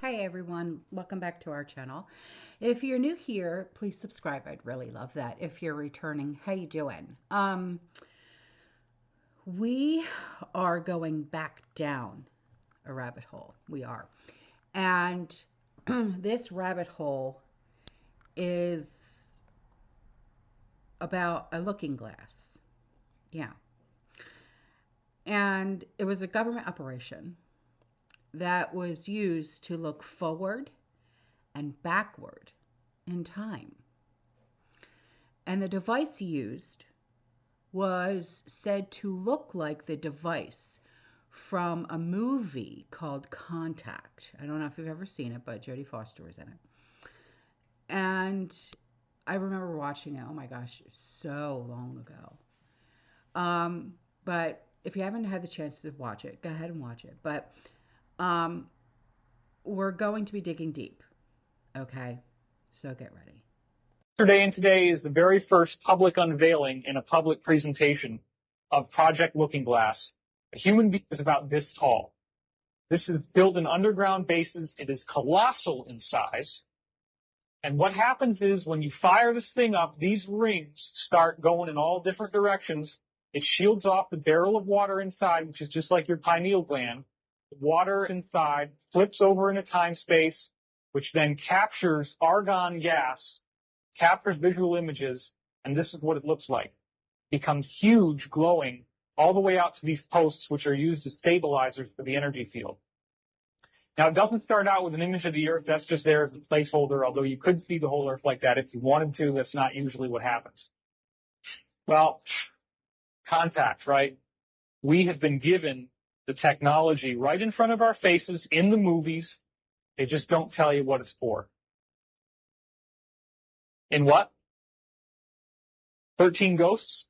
Hi everyone, welcome back to our channel. If you're new here, please subscribe. I'd really love that. If you're returning, how you doing? We are going back down a rabbit hole. We are. And this rabbit hole is about a looking glass. Yeah. And it was a government operation that was used to look forward and backward in time. And the device used was said to look like the device from a movie called Contact. I don't know if you've ever seen it, but Jodie Foster was in it. And I remember watching it, oh my gosh, so long ago. But if you haven't had the chance to watch it, go ahead and watch it. But we're going to be digging deep. Okay, so get ready. Yesterday and today is the very first public unveiling in a public presentation of Project Looking Glass. A human being is about this tall. This is built in underground bases. It is colossal in size. And what happens is when you fire this thing up, these rings start going in all different directions. It shields off the barrel of water inside, which is just like your pineal gland. The water inside flips over in a time space, which then captures argon gas, captures visual images, and this is what it looks like. It becomes huge, glowing, all the way out to these posts, which are used as stabilizers for the energy field. Now, it doesn't start out with an image of the Earth. That's just there as a placeholder, although you could see the whole Earth like that if you wanted to. That's not usually what happens. Well, contact, right? We have been given the technology right in front of our faces in the movies. They just don't tell you what it's for. In what? 13 Ghosts?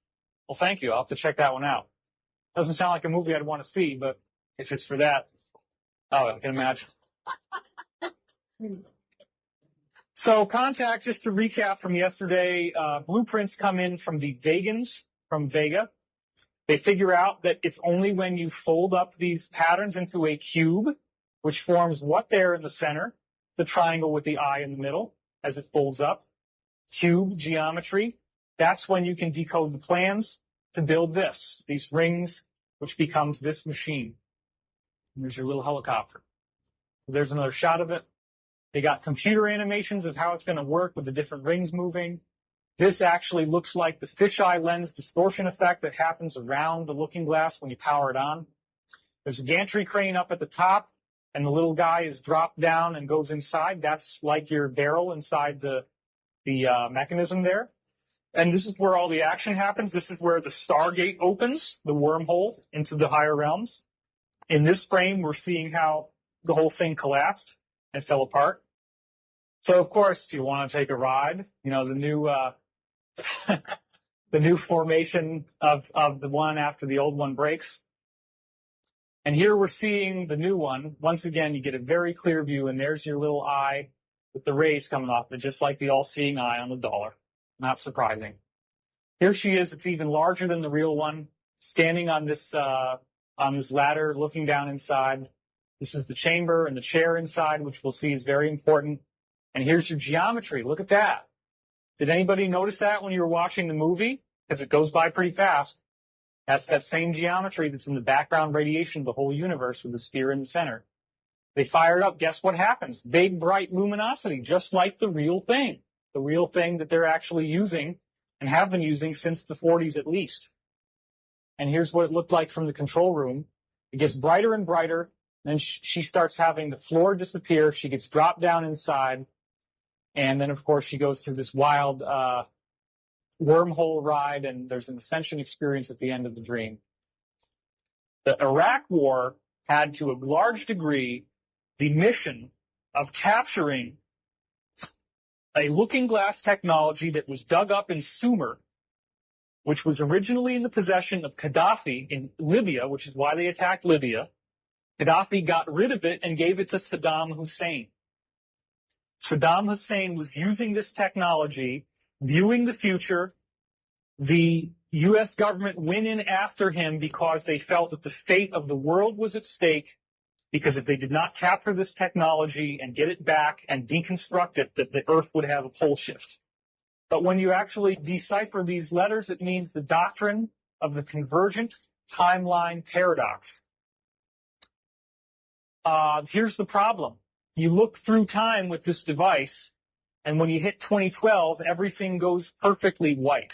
Well, thank you. I'll have to check that one out. Doesn't sound like a movie I'd want to see, but if it's for that, oh, I can imagine. So Contact, just to recap from yesterday, blueprints come in from the Vegans from Vega. They figure out that it's only when you fold up these patterns into a cube, which forms what there in the center, the triangle with the eye in the middle, as it folds up, cube geometry. That's when you can decode the plans to build this, these rings, which becomes this machine. And there's your little helicopter. There's another shot of it. They got computer animations of how it's going to work with the different rings moving. This actually looks like the fisheye lens distortion effect that happens around the looking glass when you power it on. There's a gantry crane up at the top, and the little guy is dropped down and goes inside. That's like your barrel inside the mechanism there. And this is where all the action happens. This is where the Stargate opens, the wormhole into the higher realms. In this frame, we're seeing how the whole thing collapsed and fell apart. So, of course, you want to take a ride. You know, the new the new formation of the one after the old one breaks. And here we're seeing the new one. Once again, you get a very clear view, and there's your little eye with the rays coming off it, just like the all-seeing eye on the dollar. Not surprising. Here she is. It's even larger than the real one, standing on this ladder, looking down inside. This is the chamber and the chair inside, which we'll see is very important. And here's your geometry. Look at that. Did anybody notice that when you were watching the movie? Because it goes by pretty fast. That's that same geometry that's in the background radiation of the whole universe with the sphere in the center. They fire it up. Guess what happens? Big, bright luminosity, just like the real thing that they're actually using and have been using since the 40s at least. And here's what it looked like from the control room. It gets brighter and brighter. Then she starts having the floor disappear. She gets dropped down inside. And then, of course, she goes through this wild wormhole ride, and there's an ascension experience at the end of the dream. The Iraq War had, to a large degree, the mission of capturing a looking glass technology that was dug up in Sumer, which was originally in the possession of Gaddafi in Libya, which is why they attacked Libya. Gaddafi got rid of it and gave it to Saddam Hussein. Saddam Hussein was using this technology, viewing the future. The U.S. government went in after him because they felt that the fate of the world was at stake, because if they did not capture this technology and get it back and deconstruct it, that the Earth would have a pole shift. But when you actually decipher these letters, it means the doctrine of the convergent timeline paradox. Here's the problem. You look through time with this device, and when you hit 2012, everything goes perfectly white.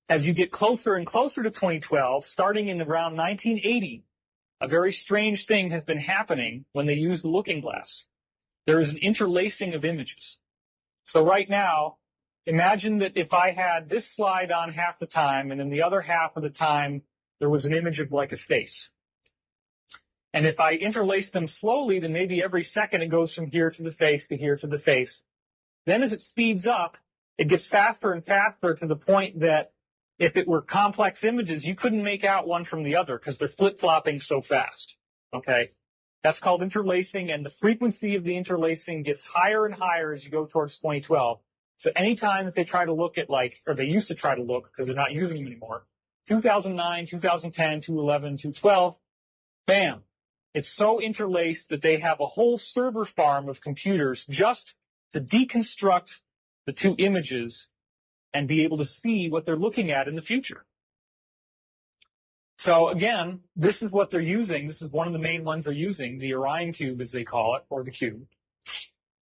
As you get closer and closer to 2012, starting in around 1980, a very strange thing has been happening when they use the looking glass. There is an interlacing of images. So right now, imagine that if I had this slide on half the time, and then the other half of the time, there was an image of like a face. And if I interlace them slowly, then maybe every second it goes from here to the face to here to the face. Then as it speeds up, it gets faster and faster to the point that if it were complex images, you couldn't make out one from the other because they're flip-flopping so fast. Okay? That's called interlacing, and the frequency of the interlacing gets higher and higher as you go towards 2012. So anytime that they try to look at or they used to try to look because they're not using them anymore, 2009, 2010, 2011, 2012, bam. It's so interlaced that they have a whole server farm of computers just to deconstruct the two images and be able to see what they're looking at in the future. So again, this is what they're using. This is one of the main ones they're using, the Orion cube as they call it, or the cube.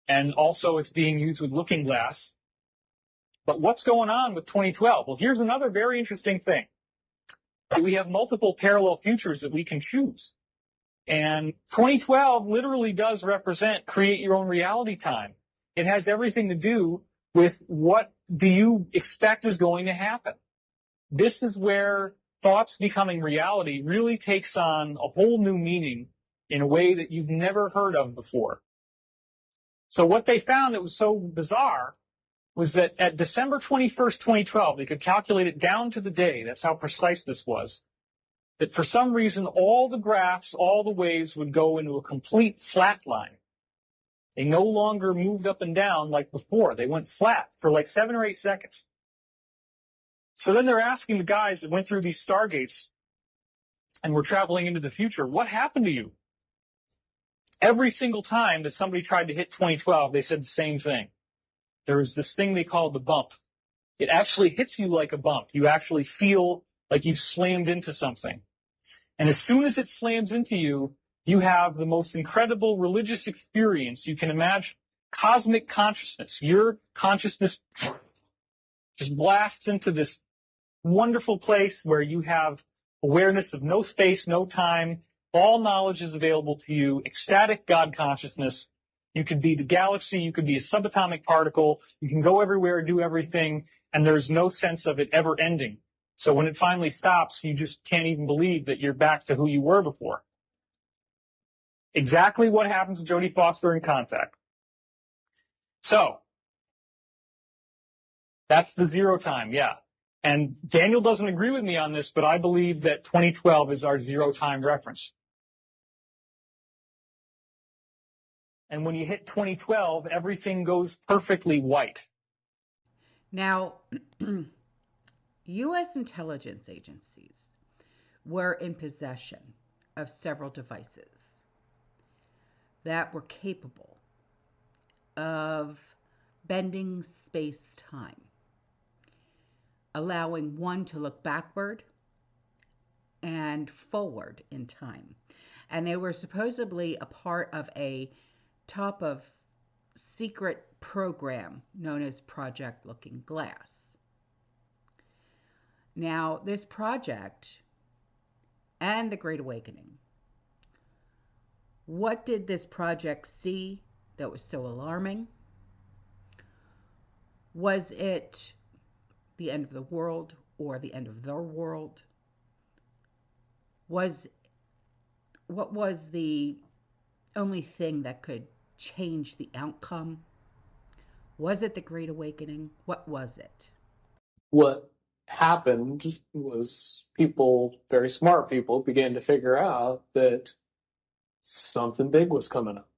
And also it's being used with looking glass. But what's going on with 2012? Well, here's another very interesting thing. We have multiple parallel futures that we can choose. And 2012 literally does represent create your own reality time. It has everything to do with what do you expect is going to happen. This is where thoughts becoming reality really takes on a whole new meaning in a way that you've never heard of before. So what they found that was so bizarre was that at December 21st, 2012, they could calculate it down to the day. That's how precise this was. That for some reason, all the graphs, all the waves would go into a complete flat line. They no longer moved up and down like before. They went flat for like 7 or 8 seconds. So then they're asking the guys that went through these stargates and were traveling into the future, what happened to you? Every single time that somebody tried to hit 2012, they said the same thing. There was this thing they called the bump. It actually hits you like a bump. You actually feel like you've slammed into something. And as soon as it slams into you, you have the most incredible religious experience you can imagine. Cosmic consciousness. Your consciousness just blasts into this wonderful place where you have awareness of no space, no time. All knowledge is available to you. Ecstatic God consciousness. You could be the galaxy. You could be a subatomic particle. You can go everywhere, do everything, and there's no sense of it ever ending. So when it finally stops, you just can't even believe that you're back to who you were before. Exactly what happens to Jodie Foster in Contact. So, that's the zero time, yeah. And Daniel doesn't agree with me on this, but I believe that 2012 is our zero time reference. And when you hit 2012, everything goes perfectly white. Now, U.S. intelligence agencies were in possession of several devices that were capable of bending space-time, allowing one to look backward and forward in time. And they were supposedly a part of a top of secret program known as Project Looking Glass. Now, this project and the Great Awakening, what did this project see that was so alarming? Was it the end of the world or the end of their world? What was the only thing that could change the outcome? Was it the Great Awakening? What was it? What happened was people, very smart people, began to figure out that something big was coming up.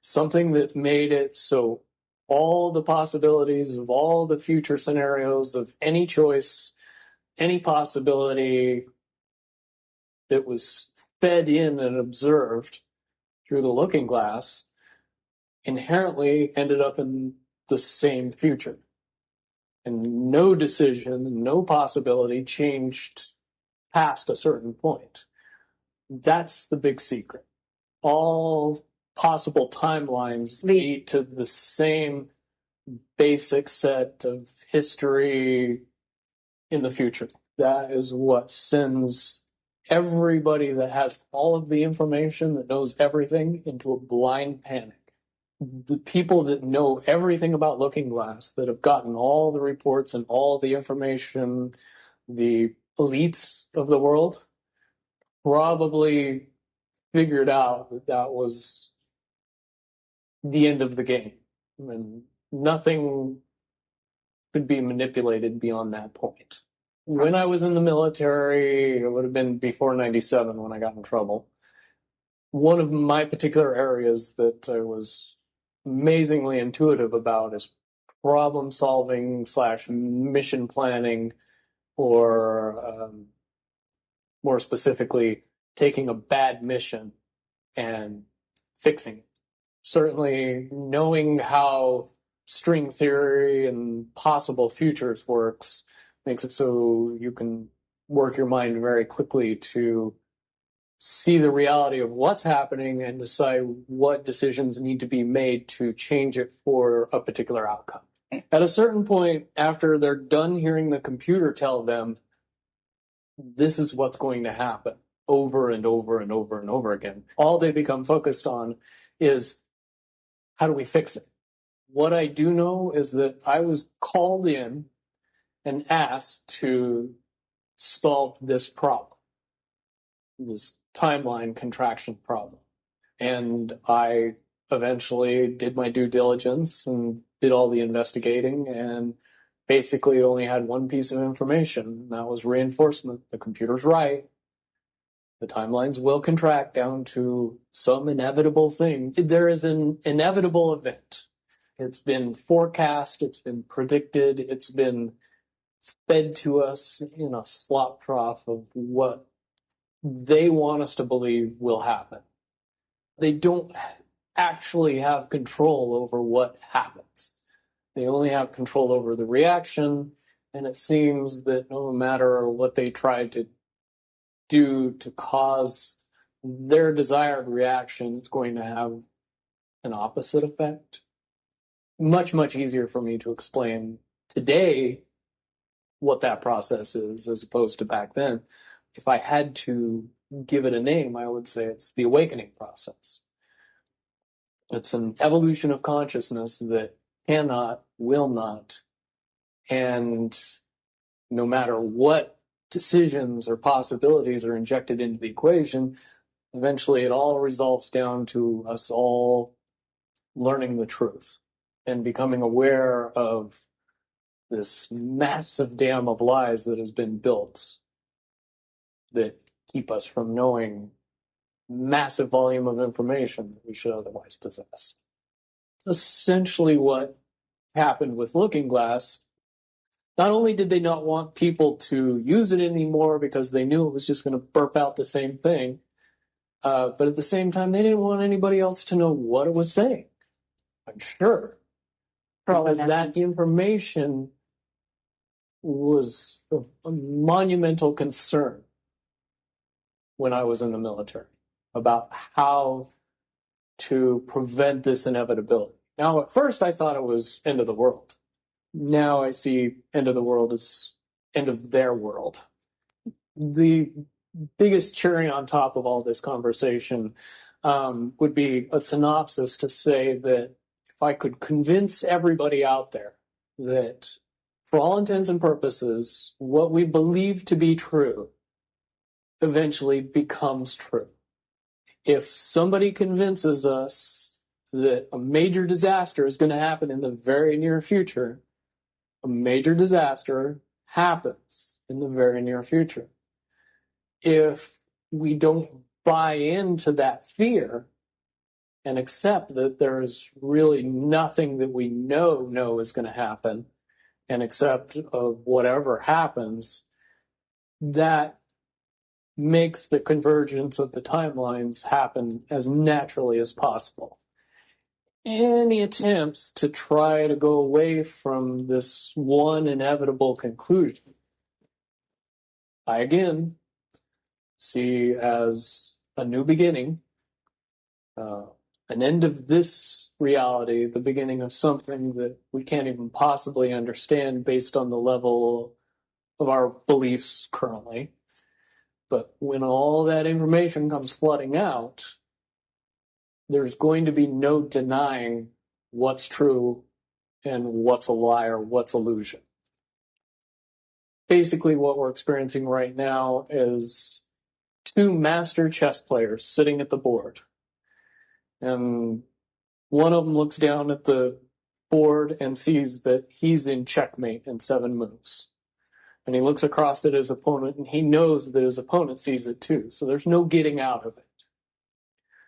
Something that made it so all the possibilities of all the future scenarios of any choice, any possibility that was fed in and observed through the looking glass inherently ended up in the same future. And no decision, no possibility changed past a certain point. That's the big secret. All possible timelines lead to the same basic set of history in the future. That is what sends everybody that has all of the information, that knows everything, into a blind panic. The people that know everything about Looking Glass, that have gotten all the reports and all the information, the elites of the world, probably figured out that that was the end of the game. And nothing could be manipulated beyond that point. When I was in the military, it would have been before 97 when I got in trouble. One of my particular areas that I was amazingly intuitive about is problem solving / mission planning, or more specifically, taking a bad mission and fixing it. Certainly knowing how string theory and possible futures works makes it so you can work your mind very quickly to see the reality of what's happening and decide what decisions need to be made to change it for a particular outcome. At a certain point, after they're done hearing the computer tell them, this is what's going to happen over and over and over and over again, all they become focused on is, how do we fix it? What I do know is that I was called in and asked to solve this problem, this timeline contraction problem. And I eventually did my due diligence and did all the investigating, and basically only had one piece of information, and that was reinforcement. The computer's right. The timelines will contract down to some inevitable thing. There is an inevitable event. It's been forecast, it's been predicted, it's been fed to us in a slop trough of what they want us to believe will happen. They don't actually have control over what happens. They only have control over the reaction, and it seems that no matter what they try to do to cause their desired reaction, it's going to have an opposite effect. Much, much easier for me to explain today what that process is as opposed to back then. If I had to give it a name, I would say it's the awakening process. It's an evolution of consciousness that cannot, will not, and no matter what decisions or possibilities are injected into the equation, eventually it all resolves down to us all learning the truth and becoming aware of this massive dam of lies that has been built that keep us from knowing massive volume of information that we should otherwise possess. Essentially what happened with Looking Glass. Not only did they not want people to use it anymore because they knew it was just going to burp out the same thing, but at the same time, they didn't want anybody else to know what it was saying. I'm sure. Because that information was of a monumental concern when I was in the military about how to prevent this inevitability. Now, at first, I thought it was end of the world. Now I see end of the world as end of their world. The biggest cherry on top of all this conversation would be a synopsis to say that if I could convince everybody out there that for all intents and purposes, what we believe to be true eventually becomes true. If somebody convinces us that a major disaster is going to happen in the very near future, a major disaster happens in the very near future. If we don't buy into that fear and accept that there's really nothing that we know is going to happen, and accept of whatever happens, that makes the convergence of the timelines happen as naturally as possible. Any attempts to try to go away from this one inevitable conclusion, I again see as a new beginning, an end of this reality, the beginning of something that we can't even possibly understand based on the level of our beliefs currently. But when all that information comes flooding out, there's going to be no denying what's true and what's a lie or what's illusion. Basically, what we're experiencing right now is two master chess players sitting at the board. And one of them looks down at the board and sees that he's in checkmate in 7 moves. And he looks across at his opponent, and he knows that his opponent sees it too. So there's no getting out of it.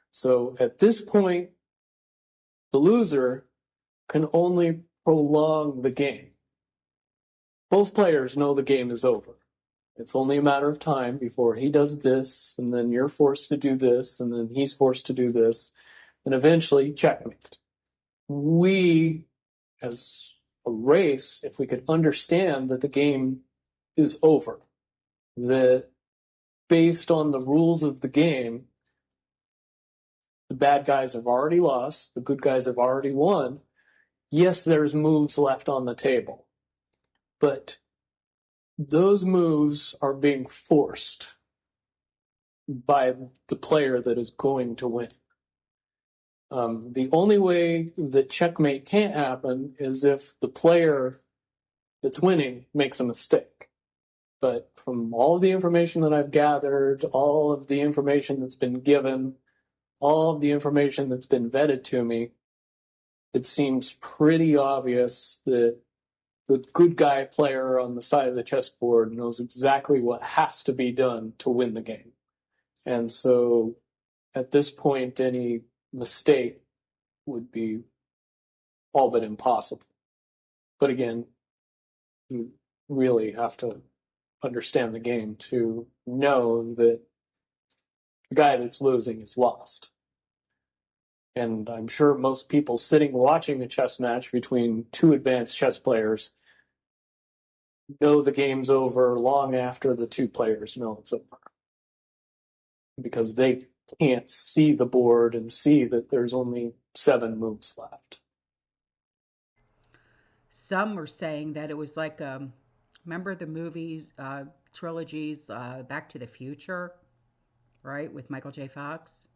So at this point, the loser can only prolong the game. Both players know the game is over. It's only a matter of time before he does this, and then you're forced to do this, and then he's forced to do this, and eventually checkmate. We, as a race, if we could understand that the game is over, that based on the rules of the game, the bad guys have already lost, the good guys have already won. Yes, there's moves left on the table, but those moves are being forced by the player that is going to win. The only way that checkmate can't happen is if the player that's winning makes a mistake. But from all of the information that I've gathered, all of the information that's been given, all of the information that's been vetted to me, it seems pretty obvious that the good guy player on the side of the chessboard knows exactly what has to be done to win the game. And so at this point, any mistake would be all but impossible. But again, you really have to understand the game to know that the guy that's losing is lost. And I'm sure most people sitting watching a chess match between two advanced chess players know the game's over long after the two players know it's over. Because they can't see the board and see that there's only 7 moves left. Some were saying that it was like, remember the movies, trilogies, Back to the Future, right, with Michael J. Fox?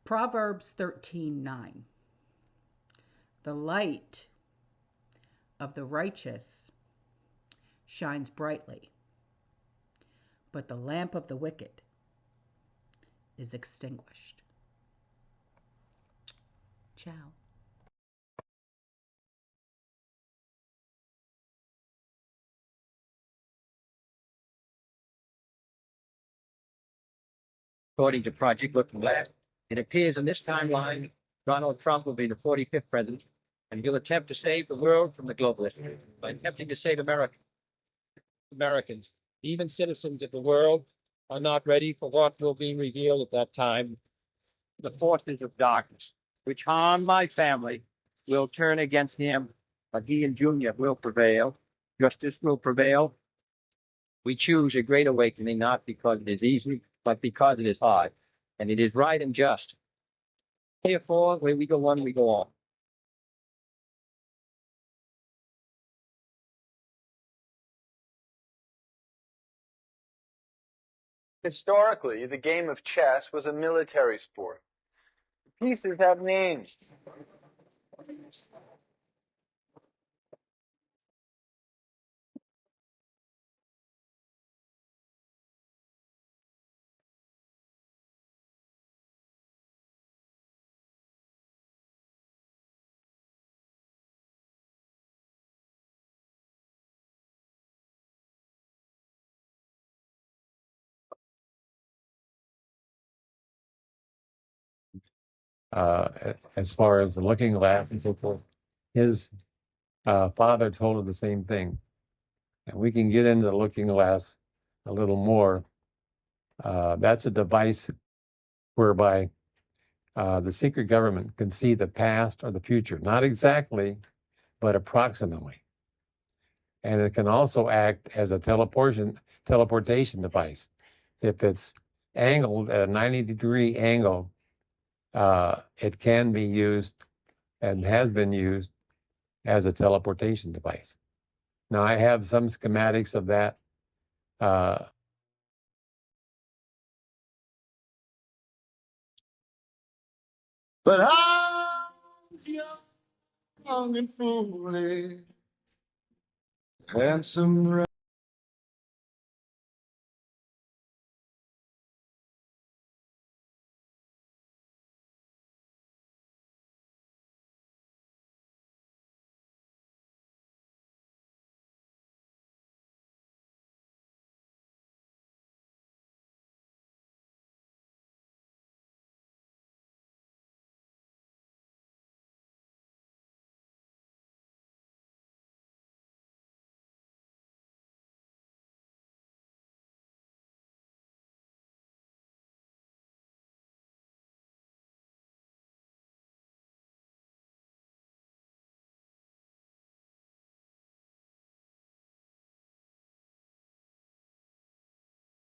Proverbs 13:9. The light of the righteous shines brightly, but the lamp of the wicked is extinguished. Ciao. According to Project Looking Left, it appears in this timeline Donald Trump will be the 45th president, And he'll attempt to save the world from the globalists by attempting to save Americans. Even citizens of the world are not ready for what will be revealed at that time. The forces of darkness, which harm my family, will turn against him, but he and Junior will prevail. Justice will prevail. We choose a great awakening, not because it is easy, but because it is hard, and it is right and just. Therefore, where we go on, we go on. Historically, the game of chess was a military sport. Pieces have names. As far as the looking glass and so forth. His father told him the same thing. And we can get into the looking glass a little more. That's a device whereby the secret government can see the past or the future, not exactly, but approximately. And it can also act as a teleportation device. If it's angled at a 90-degree angle, it can be used and has been used as a teleportation device. Now, I have some schematics of that. But I was young and foolish, and some